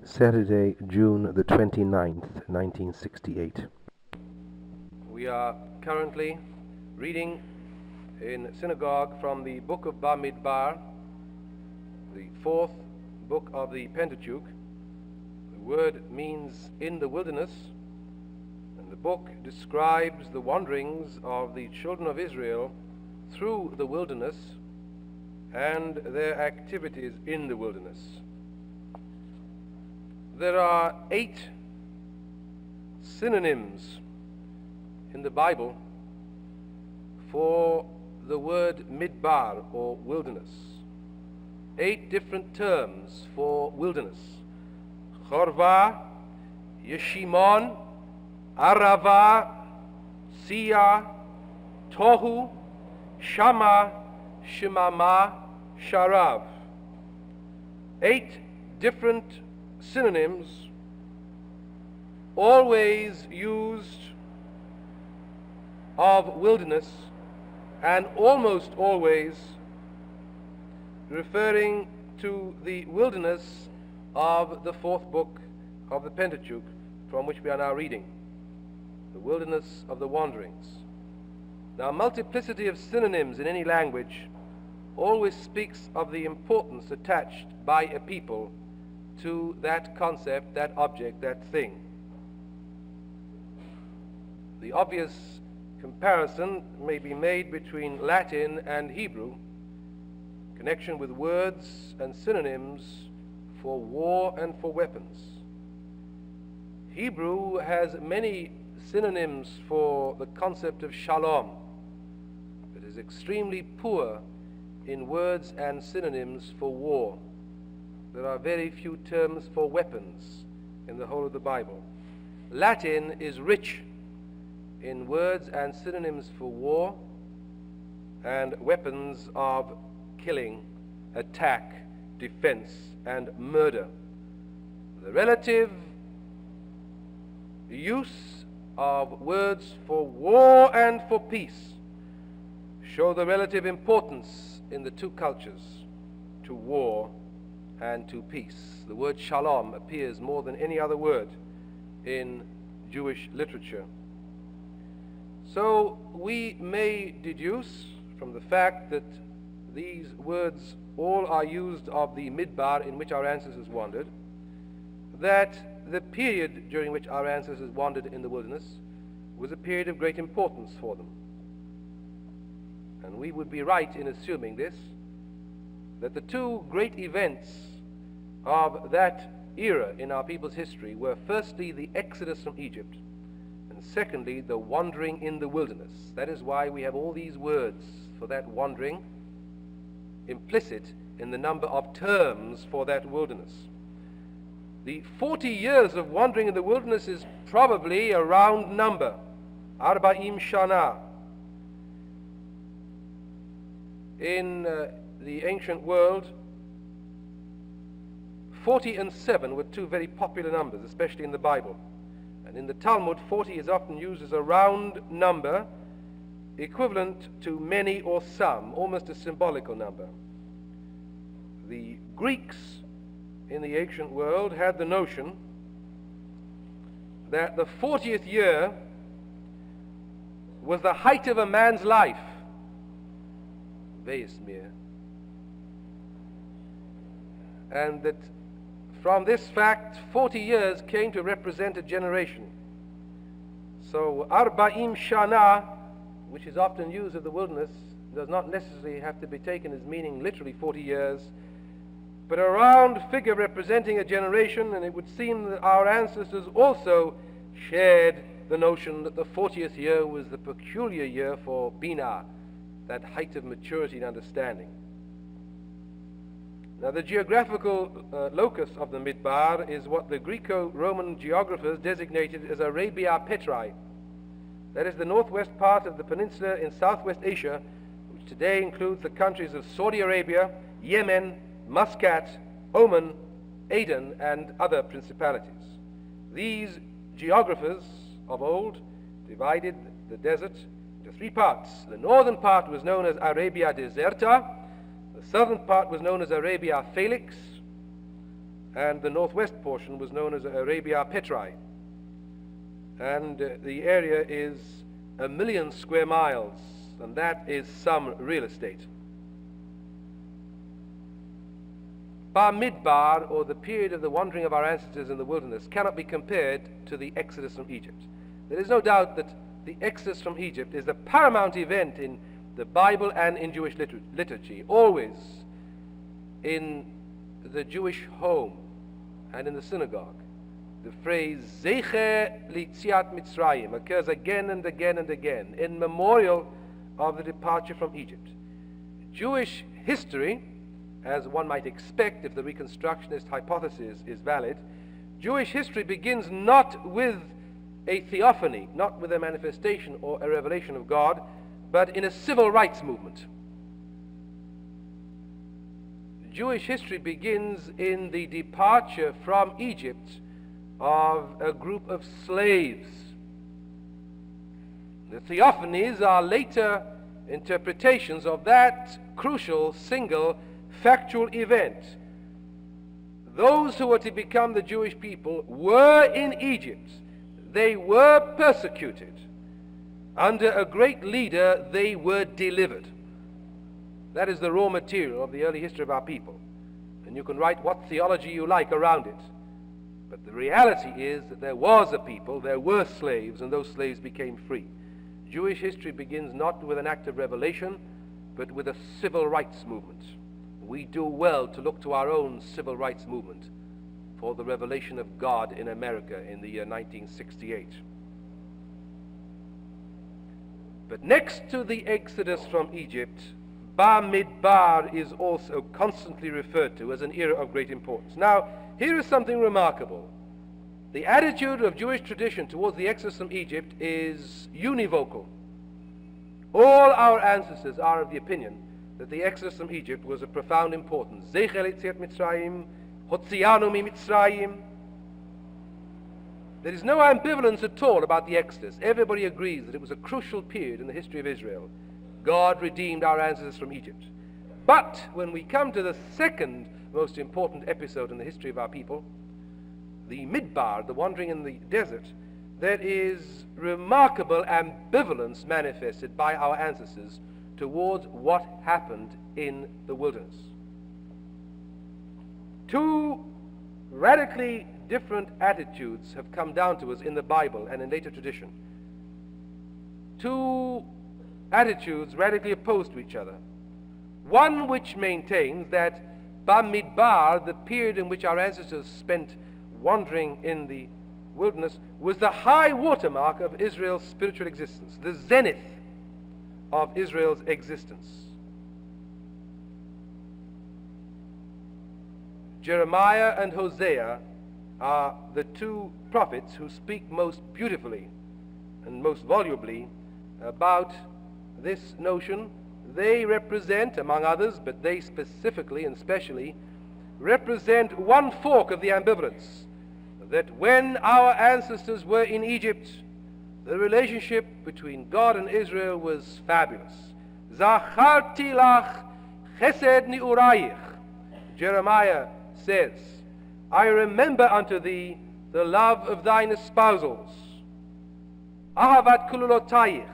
Saturday, June the 29th, 1968. We are currently reading in synagogue from the book of Bamidbar, the fourth book of the Pentateuch. The word means in the wilderness, and the book describes the wanderings of the children of Israel through the wilderness and their activities in the wilderness. There are 8 synonyms in the Bible for the word midbar, or wilderness. 8 different terms for wilderness: Chorva, Yeshimon, Arava, Sia, Tohu, Shama, Shemama, Sharav. 8 different synonyms, always used of wilderness, and almost always referring to the wilderness of the fourth book of the Pentateuch, from which we are now reading, the wilderness of the wanderings. Now, multiplicity of synonyms in any language always speaks of the importance attached by a people to that concept, that object, that thing. The obvious comparison may be made between Latin and Hebrew, in connection with words and synonyms for war and for weapons. Hebrew has many synonyms for the concept of shalom, but is extremely poor in words and synonyms for war. There are very few terms for weapons in the whole of the Bible. Latin is rich in words and synonyms for war and weapons of killing, attack, defense, and murder. The relative use of words for war and for peace show the relative importance in the two cultures, to war and to peace. The word shalom appears more than any other word in Jewish literature. So we may deduce from the fact that these words all are used of the midbar in which our ancestors wandered, that the period during which our ancestors wandered in the wilderness was a period of great importance for them. And we would be right in assuming this, that the two great events of that era in our people's history were firstly the exodus from Egypt, and secondly the wandering in the wilderness. That is why we have all these words for that wandering implicit in the number of terms for that wilderness. The 40 years of wandering in the wilderness is probably a round number, Arba'im Shana. In the ancient world, 40 and 7 were two very popular numbers, especially in the Bible. And in the Talmud, 40 is often used as a round number, equivalent to many or some, almost a symbolical number. The Greeks in the ancient world had the notion that the 40th year was the height of a man's life. Veismir. And that from this fact, 40 years came to represent a generation. So, Arba'im Shana, which is often used of the wilderness, does not necessarily have to be taken as meaning literally 40 years, but a round figure representing a generation, and it would seem that our ancestors also shared the notion that the 40th year was the peculiar year for Bina, that height of maturity and understanding. Now, the geographical locus of the Midbar is what the Greco-Roman geographers designated as Arabia Petrae. That is the northwest part of the peninsula in southwest Asia, which today includes the countries of Saudi Arabia, Yemen, Muscat, Oman, Aden, and other principalities. These geographers of old divided the desert into 3 parts. The northern part was known as Arabia Deserta, the southern part was known as Arabia Felix, and the northwest portion was known as Arabia Petri. And the area is 1 million square miles, and that is some real estate. Bamidbar, or the period of the wandering of our ancestors in the wilderness, cannot be compared to the Exodus from Egypt. There is no doubt that the Exodus from Egypt is the paramount event in the Bible and in Jewish liturgy, always in the Jewish home and in the synagogue. The phrase Zecher Litziat Mitzrayim occurs again and again and again in memorial of the departure from Egypt. Jewish history, as one might expect if the Reconstructionist hypothesis is valid, Jewish history begins not with a theophany, not with a manifestation or a revelation of God, but in a civil rights movement. Jewish history begins in the departure from Egypt of a group of slaves. The theophanies are later interpretations of that crucial, single, factual event. Those who were to become the Jewish people were in Egypt. They were persecuted. Under a great leader, they were delivered. That is the raw material of the early history of our people. And you can write what theology you like around it. But the reality is that there was a people, there were slaves, and those slaves became free. Jewish history begins not with an act of revelation, but with a civil rights movement. We do well to look to our own civil rights movement for the revelation of God in America in the year 1968. But next to the Exodus from Egypt, Bamidbar is also constantly referred to as an era of great importance. Now, here is something remarkable. The attitude of Jewish tradition towards the Exodus from Egypt is univocal. All our ancestors are of the opinion that the Exodus from Egypt was of profound importance. Zecher Litziat Mitzrayim, Hotzianu mi Mitzrayim. There is no ambivalence at all about the Exodus. Everybody agrees that it was a crucial period in the history of Israel. God redeemed our ancestors from Egypt. But when we come to the second most important episode in the history of our people, the Midbar, the wandering in the desert, there is remarkable ambivalence manifested by our ancestors towards what happened in the wilderness. Two radically different attitudes have come down to us in the Bible and in later tradition. Two attitudes radically opposed to each other. One which maintains that Bamidbar, the period in which our ancestors spent wandering in the wilderness, was the high watermark of Israel's spiritual existence, the zenith of Israel's existence. Jeremiah and Hosea are the two prophets who speak most beautifully and most volubly about this notion. They represent, among others, but they specifically and specially represent one fork of the ambivalence, that when our ancestors were in Egypt, the relationship between God and Israel was fabulous. Zacharti lach chesed ni'urayich. Jeremiah says, I remember unto thee the love of thine espousals. Ahavat kululotayich.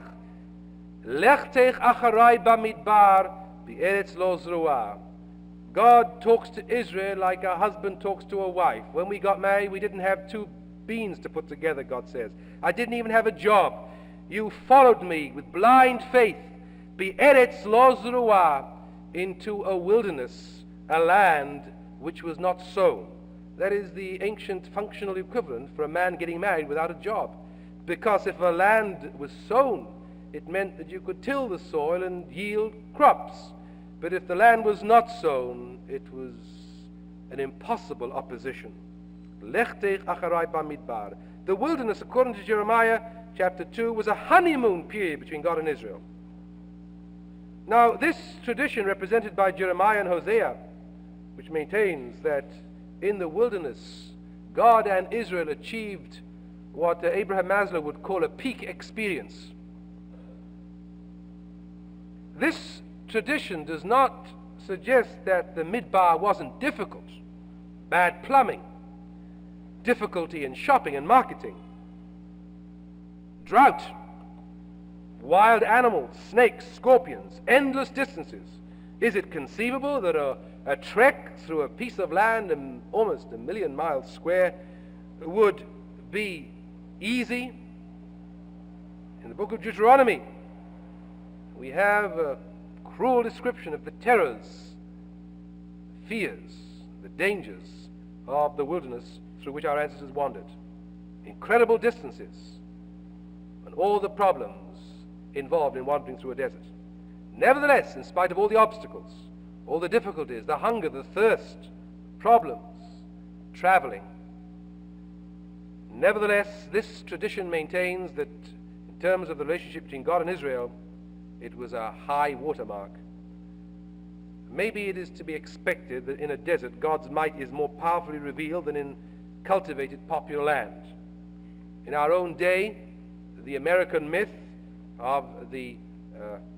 Lechtech acharai bamidbar bi'eretz lo zruah. God talks to Israel like a husband talks to a wife. When we got married, we didn't have two beans to put together, God says. I didn't even have a job. You followed me with blind faith, bi'eretz lo zruah, into a wilderness, a land which was not sown. That is the ancient functional equivalent for a man getting married without a job. Because if a land was sown, it meant that you could till the soil and yield crops. But if the land was not sown, it was an impossible opposition. Lechtech acharai bamidbar. The wilderness, according to Jeremiah chapter 2, was a honeymoon period between God and Israel. Now, this tradition represented by Jeremiah and Hosea, which maintains that in the wilderness, God and Israel achieved what Abraham Maslow would call a peak experience. This tradition does not suggest that the Midbar wasn't difficult. bad plumbing, difficulty in shopping and marketing, drought, wild animals, snakes, scorpions, endless distances. Is it conceivable that a trek through a piece of land almost 1 million miles square would be easy? In the book of Deuteronomy, we have a cruel description of the terrors, fears, the dangers of the wilderness through which our ancestors wandered. Incredible distances and all the problems involved in wandering through a desert. Nevertheless, in spite of all the obstacles, all the difficulties, the hunger, the thirst, problems, traveling, nevertheless, this tradition maintains that in terms of the relationship between God and Israel, it was a high watermark. Maybe it is to be expected that in a desert, God's might is more powerfully revealed than in cultivated popular land. In our own day, the American myth of the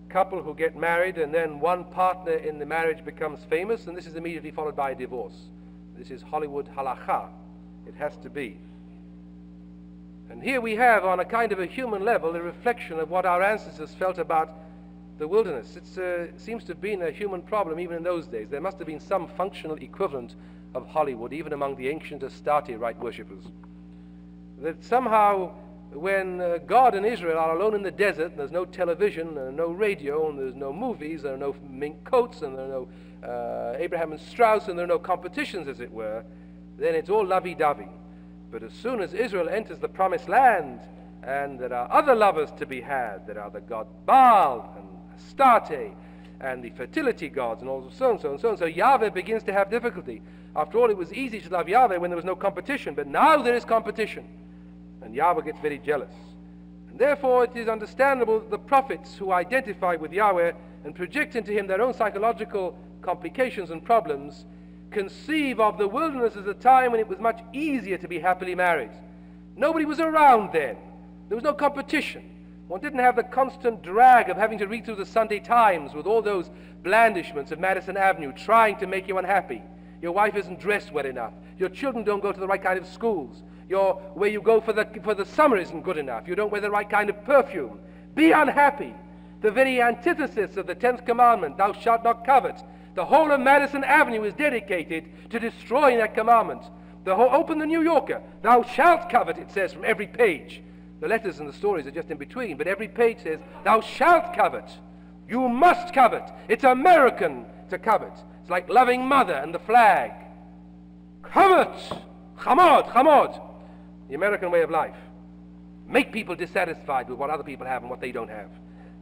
couple who get married and then one partner in the marriage becomes famous, and this is immediately followed by a divorce. This is Hollywood halakha. It has to be. And here we have, on a kind of a human level, a reflection of what our ancestors felt about the wilderness. It seems to have been a human problem even in those days. There must have been some functional equivalent of Hollywood, even among the ancient Astarte rite worshippers. That somehow, when God and Israel are alone in the desert, and there's no television, and no radio, and there's no movies, there are no mink coats, and there are no Abraham and Strauss, and there are no competitions, as it were, then it's all lovey-dovey. But as soon as Israel enters the promised land, and there are other lovers to be had, there are the god Baal and Astarte, and the fertility gods, and all so and so and so and so, Yahweh begins to have difficulty. After all, it was easy to love Yahweh when there was no competition, but now there is competition, and Yahweh gets very jealous. And therefore it is understandable that the prophets who identify with Yahweh and project into him their own psychological complications and problems conceive of the wilderness as a time when it was much easier to be happily married. Nobody was around then. There was no competition. One didn't have the constant drag of having to read through the Sunday Times with all those blandishments of Madison Avenue trying to make you unhappy. Your wife isn't dressed well enough. Your children don't go to the right kind of schools. Where you go for the summer isn't good enough. You don't wear the right kind of perfume. Be unhappy. The very antithesis of the 10th commandment, thou shalt not covet. The whole of Madison Avenue is dedicated to destroying that commandment. Open the New Yorker. Thou shalt covet, it says from every page. The letters and the stories are just in between, but every page says, thou shalt covet. You must covet. It's American to covet. It's like loving mother and the flag. Covet! Chamod, chamod. The American way of life. Make people dissatisfied with what other people have and what they don't have.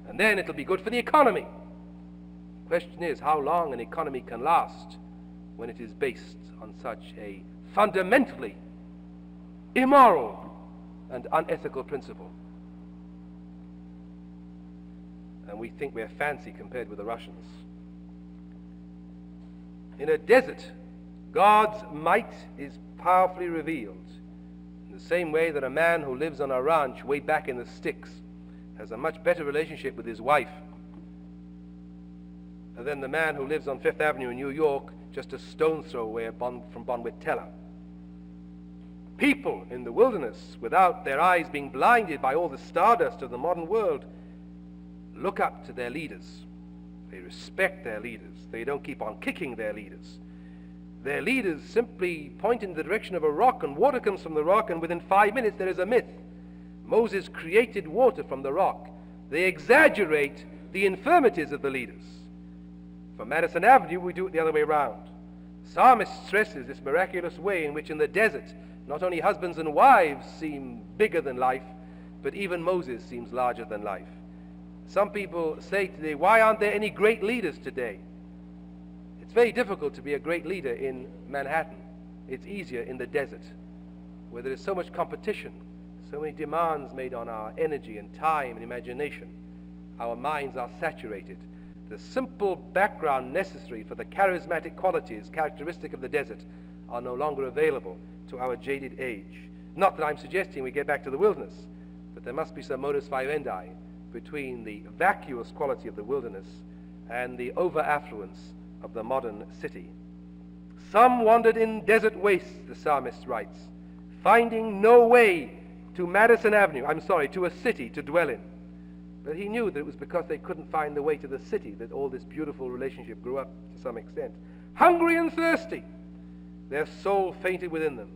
And then it'll be good for the economy. The question is how long an economy can last when it is based on such a fundamentally immoral and unethical principle. And we think we're fancy compared with the Russians. In a desert, God's might is powerfully revealed in the same way that a man who lives on a ranch way back in the sticks has a much better relationship with his wife than the man who lives on Fifth Avenue in New York just a stone's throw away from Bonwit Teller. People in the wilderness, without their eyes being blinded by all the stardust of the modern world, look up to their leaders. They respect their leaders. They don't keep on kicking their leaders. Their leaders simply point in the direction of a rock, and water comes from the rock, and within 5 minutes there is a myth. Moses created water from the rock. They exaggerate the infirmities of the leaders. For Madison Avenue, we do it the other way around. Psalmist stresses this miraculous way in which in the desert, not only husbands and wives seem bigger than life, but even Moses seems larger than life. Some people say today, why aren't there any great leaders today? It's very difficult to be a great leader in Manhattan. It's easier in the desert, where there is so much competition, so many demands made on our energy and time and imagination. Our minds are saturated. The simple background necessary for the charismatic qualities characteristic of the desert are no longer available to our jaded age. Not that I'm suggesting we get back to the wilderness, but there must be some modus vivendi between the vacuous quality of the wilderness and the over-affluence of the modern city. Some wandered in desert wastes, the psalmist writes, finding no way to to a city to dwell in. But he knew that it was because they couldn't find the way to the city that all this beautiful relationship grew up to some extent. Hungry and thirsty, their soul fainted within them.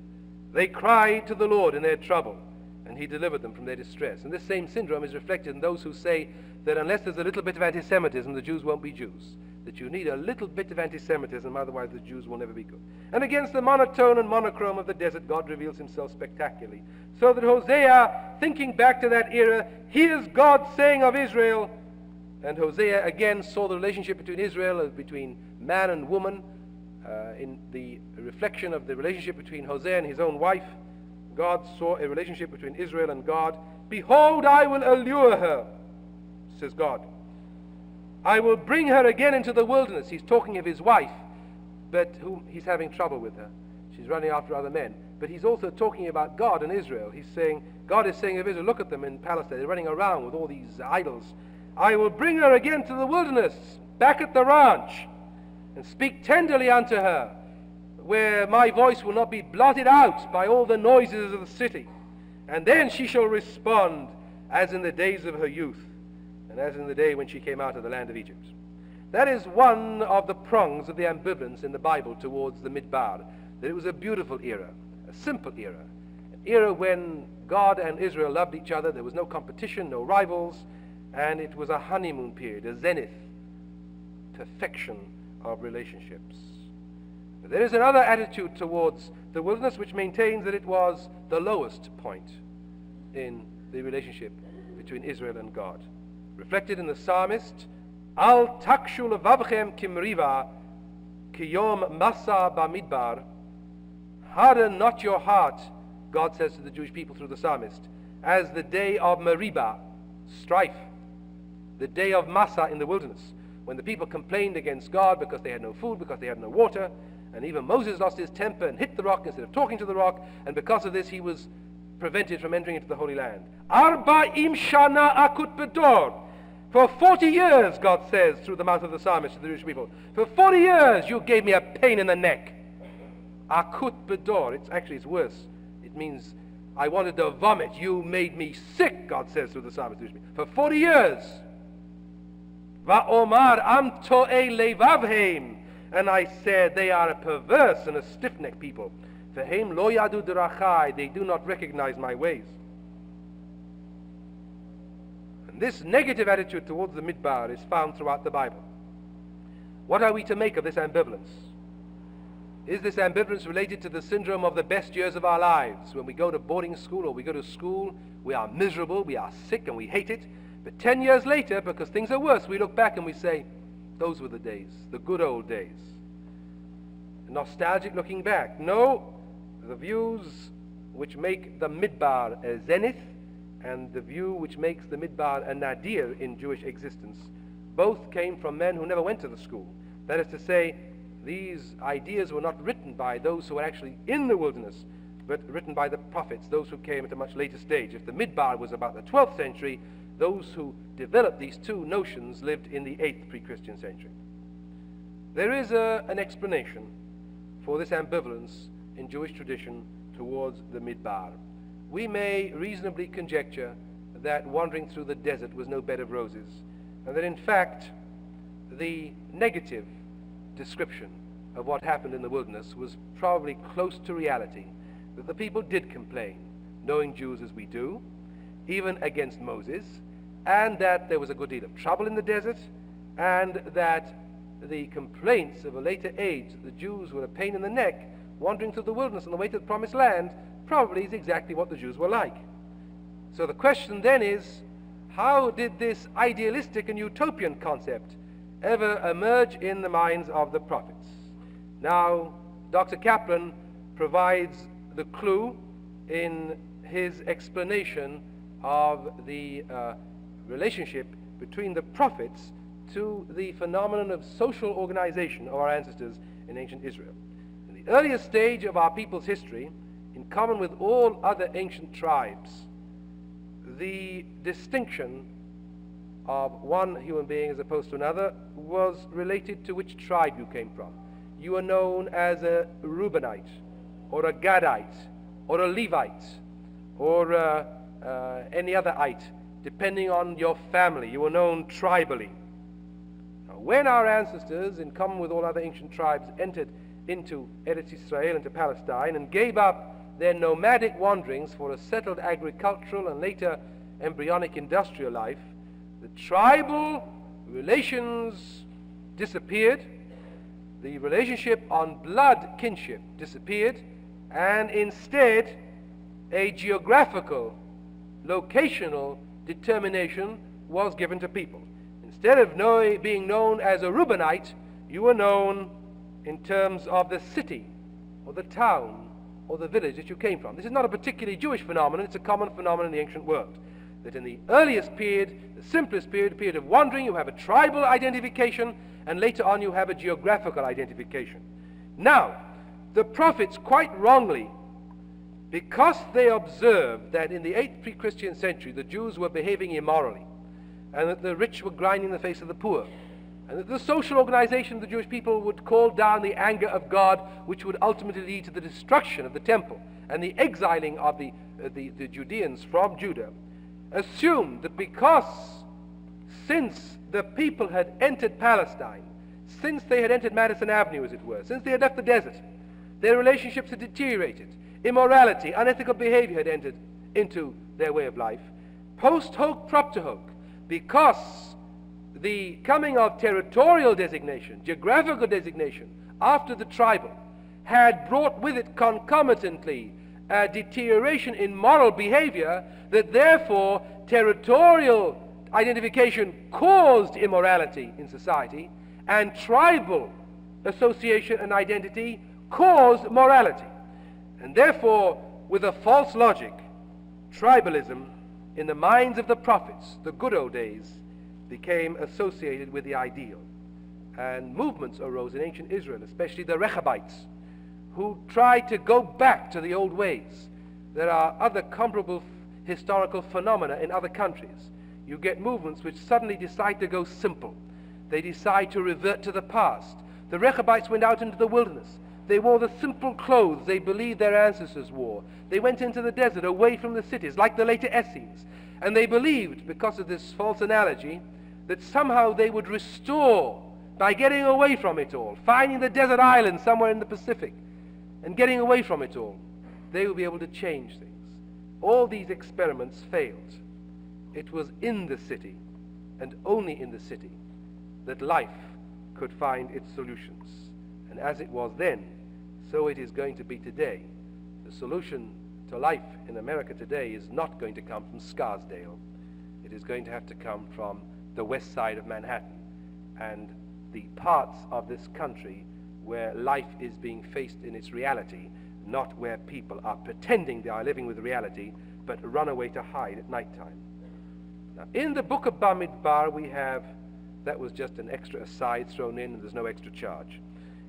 They cried to the Lord in their trouble, and he delivered them from their distress. And this same syndrome is reflected in those who say that unless there's a little bit of anti-Semitism, the Jews won't be Jews. That you need a little bit of anti-Semitism, otherwise the Jews will never be good. And against the monotone and monochrome of the desert, God reveals himself spectacularly. So that Hosea, thinking back to that era, hears God saying of Israel, and Hosea again saw the relationship between Israel as between man and woman, in the reflection of the relationship between Hosea and his own wife. God saw a relationship between Israel and God. Behold, I will allure her, says God. I will bring her again into the wilderness. He's talking of his wife, but whom he's having trouble with her. She's running after other men. But he's also talking about God and Israel. God is saying of Israel, look at them in Palestine. They're running around with all these idols. I will bring her again to the wilderness, back at the ranch, and speak tenderly unto her, where my voice will not be blotted out by all the noises of the city. And then she shall respond as in the days of her youth, and as in the day when she came out of the land of Egypt. That is one of the prongs of the ambivalence in the Bible towards the Midbar, that it was a beautiful era, a simple era, an era when God and Israel loved each other, there was no competition, no rivals, and it was a honeymoon period, a zenith, perfection of relationships. But there is another attitude towards the wilderness which maintains that it was the lowest point in the relationship between Israel and God. Reflected in the psalmist, Al takshu levavchem kimriva kiyom masa bamidbar. Harden not your heart, God says to the Jewish people through the psalmist, as the day of Meribah, strife, the day of Massa in the wilderness, when the people complained against God because they had no food, because they had no water, and even Moses lost his temper and hit the rock instead of talking to the rock, and because of this he was prevented from entering into the Holy Land. Arba'im shana akut bedor. For 40 years, God says through the mouth of the psalmist to the Jewish people, for 40 years you gave me a pain in the neck. Akut bedor, it's worse. It means I wanted to vomit. You made me sick, God says through the psalmist to the Jewish people. For 40 years. Va'omar am to'e levavheim. And I said, they are a perverse and a stiff-necked people. Vehem lo yadu derachai, they do not recognize my ways. And this negative attitude towards the Midbar is found throughout the Bible. What are we to make of this ambivalence? Is this ambivalence related to the syndrome of the best years of our lives? When we go to boarding school or we go to school, we are miserable, we are sick, and we hate it. But 10 years later, because things are worse, we look back and we say, those were the days, the good old days. Nostalgic looking back. No, the views which make the Midbar a zenith and the view which makes the Midbar a nadir in Jewish existence both came from men who never went to the school. That is to say, these ideas were not written by those who were actually in the wilderness, but written by the prophets, those who came at a much later stage. If the Midbar was about the 12th century, those who developed these two notions lived in the 8th pre-Christian century. There is an explanation for this ambivalence in Jewish tradition towards the Midbar. We may reasonably conjecture that wandering through the desert was no bed of roses, and that in fact the negative description of what happened in the wilderness was probably close to reality, that the people did complain, knowing Jews as we do, even against Moses, and that there was a good deal of trouble in the desert, and that the complaints of a later age that the Jews were a pain in the neck wandering through the wilderness on the way to the promised land probably is exactly what the Jews were like. So the question then is, how did this idealistic and utopian concept ever emerge in the minds of the prophets? Now, Dr. Kaplan provides the clue in his explanation of the relationship between the prophets to the phenomenon of social organization of our ancestors in ancient Israel. In the earliest stage of our people's history, in common with all other ancient tribes, the distinction of one human being as opposed to another was related to which tribe you came from. you were known as a Reubenite, or a Gadite, or a Levite, or any other ite, depending on your family. You were known tribally. Now, when our ancestors, in common with all other ancient tribes, entered into Eretz Israel, into Palestine, and gave up their nomadic wanderings for a settled agricultural and later embryonic industrial life, the tribal relations disappeared, the relationship on blood kinship disappeared, and instead a geographical, locational determination was given to people. Instead of being known as a Reubenite, you were known in terms of the city or the town or the village that you came from. This is not a particularly Jewish phenomenon, it's a common phenomenon in the ancient world. That in the earliest period, the simplest period, the period of wandering, you have a tribal identification, and later on you have a geographical identification. Now, the prophets quite wrongly, because they observed that in the 8th pre-Christian century the Jews were behaving immorally, and that the rich were grinding the face of the poor, and that the social organization of the Jewish people would call down the anger of God, which would ultimately lead to the destruction of the temple and the exiling of the Judeans from Judah, assumed that because since the people had entered Palestine, since they had entered Madison Avenue, as it were, since they had left the desert, their relationships had deteriorated, immorality, unethical behavior had entered into their way of life, post hoc propter hoc, because the coming of territorial designation, geographical designation, after the tribal, had brought with it concomitantly a deterioration in moral behavior, that therefore territorial identification caused immorality in society, and tribal association and identity caused morality. And therefore, with a false logic, tribalism in the minds of the prophets, the good old days, became associated with the ideal. And movements arose in ancient Israel, especially the Rechabites, who tried to go back to the old ways. There are other comparable historical phenomena in other countries. You get movements which suddenly decide to go simple. They decide to revert to the past. The Rechabites went out into the wilderness. They wore the simple clothes they believed their ancestors wore. They went into the desert, away from the cities, like the later Essenes. And they believed, because of this false analogy, that somehow they would restore, by getting away from it all, finding the desert island somewhere in the Pacific, and getting away from it all, they would be able to change things. All these experiments failed. It was in the city, and only in the city, that life could find its solutions. And as it was then, so it is going to be today. The solution to life in America today is not going to come from Scarsdale. It is going to have to come from the west side of Manhattan and the parts of this country where life is being faced in its reality, not where people are pretending they are living with reality, but run away to hide at nighttime. Now, in the book of Bamidbar, we have, that was just an extra aside thrown in, and there's no extra charge.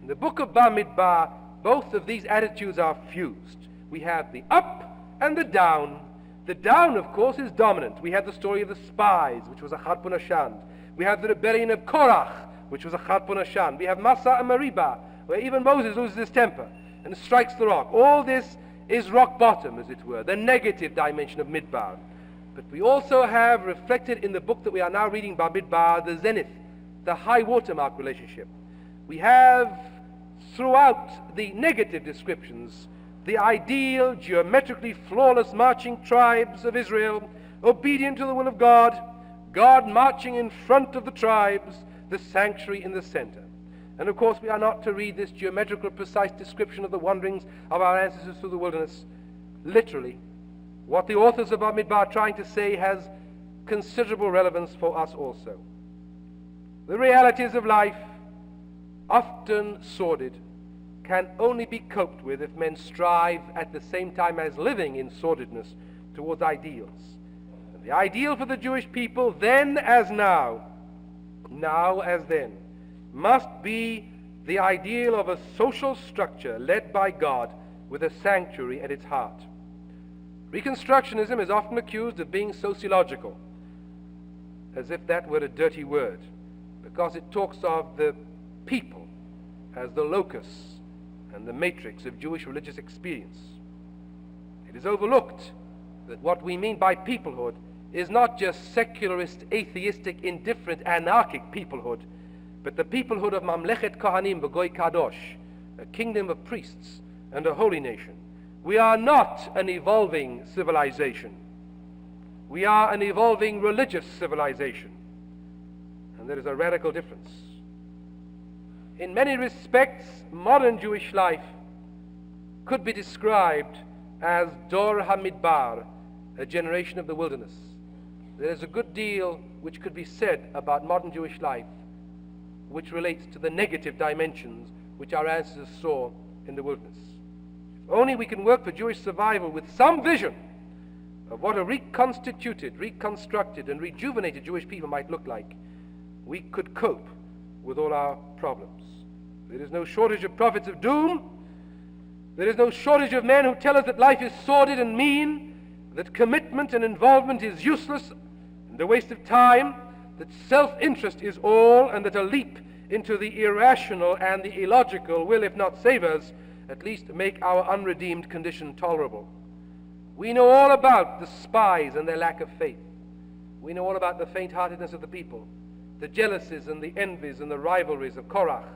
In the book of Bamidbar, both of these attitudes are fused. We have the up and the down. The down, of course, is dominant. We have the story of the spies, which was a Harpun Ashand. We have the rebellion of Korach, which was a Harpun Ashand. We have Massa and Meribah, where even Moses loses his temper and strikes the rock. All this is rock bottom, as it were, the negative dimension of Midbar. But we also have reflected in the book that we are now reading, Bamidbar, the zenith, the high watermark relationship. We have, throughout the negative descriptions, the ideal, geometrically flawless marching tribes of Israel, obedient to the will of God, God marching in front of the tribes, the sanctuary in the center. And of course, we are not to read this geometrical, precise description of the wanderings of our ancestors through the wilderness literally. What the authors of Bamidbar are trying to say has considerable relevance for us also. The realities of life, often sordid, can only be coped with if men strive at the same time as living in sordidness towards ideals. And the ideal for the Jewish people, then as now as then, must be the ideal of a social structure led by God with a sanctuary at its heart. Reconstructionism is often accused of being sociological, as if that were a dirty word, because it talks of the people as the locus and the matrix of Jewish religious experience. It is overlooked that what we mean by peoplehood is not just secularist, atheistic, indifferent, anarchic peoplehood, but the peoplehood of Mamlechet Kohanim B'Goy Kadosh, a kingdom of priests and a holy nation. We are not an evolving civilization. We are an evolving religious civilization. And there is a radical difference. In many respects, modern Jewish life could be described as Dor HaMidbar, a generation of the wilderness. There is a good deal which could be said about modern Jewish life which relates to the negative dimensions which our ancestors saw in the wilderness. If only we can work for Jewish survival with some vision of what a reconstituted, reconstructed, and rejuvenated Jewish people might look like, we could cope with all our problems. There is no shortage of prophets of doom. There is no shortage of men who tell us that life is sordid and mean, that commitment and involvement is useless and a waste of time, that self-interest is all, and that a leap into the irrational and the illogical will, if not save us, at least make our unredeemed condition tolerable. We know all about the spies and their lack of faith. We know all about the faint-heartedness of the people, the jealousies and the envies and the rivalries of Korach,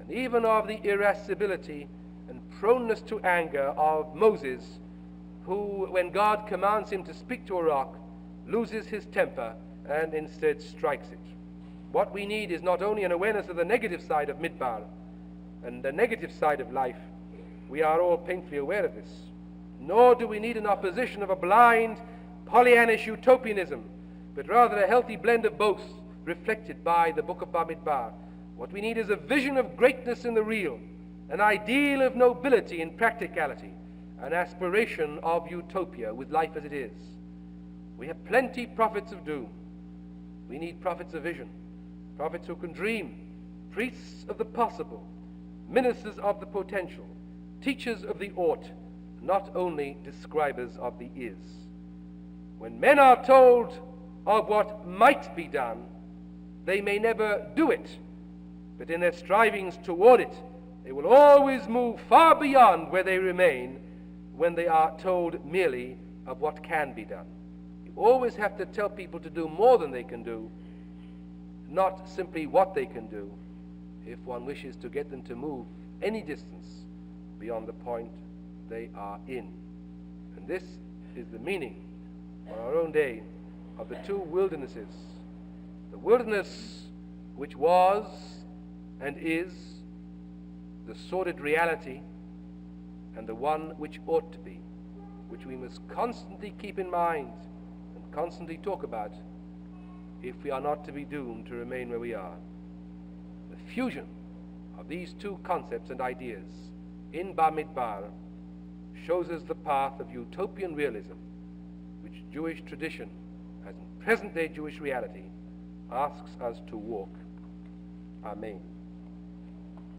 and even of the irascibility and proneness to anger of Moses, who, when God commands him to speak to a rock, loses his temper and instead strikes it. What we need is not only an awareness of the negative side of Midbar and the negative side of life. We are all painfully aware of this. Nor do we need an opposition of a blind, Pollyannish utopianism, but rather a healthy blend of both, reflected by the book of Bamidbar. What we need is a vision of greatness in the real, an ideal of nobility in practicality, an aspiration of utopia with life as it is. We have plenty prophets of doom. We need prophets of vision, prophets who can dream, priests of the possible, ministers of the potential, teachers of the ought, not only describers of the is. When men are told of what might be done, they may never do it, but in their strivings toward it, they will always move far beyond where they remain when they are told merely of what can be done. You always have to tell people to do more than they can do, not simply what they can do, if one wishes to get them to move any distance beyond the point they are in. And this is the meaning for our own day of the two wildernesses. The wilderness which was and is the sordid reality, and the one which ought to be, which we must constantly keep in mind and constantly talk about if we are not to be doomed to remain where we are. The fusion of these two concepts and ideas in Bamidbar shows us the path of utopian realism, which Jewish tradition, as in present-day Jewish reality, asks us to walk. Amen.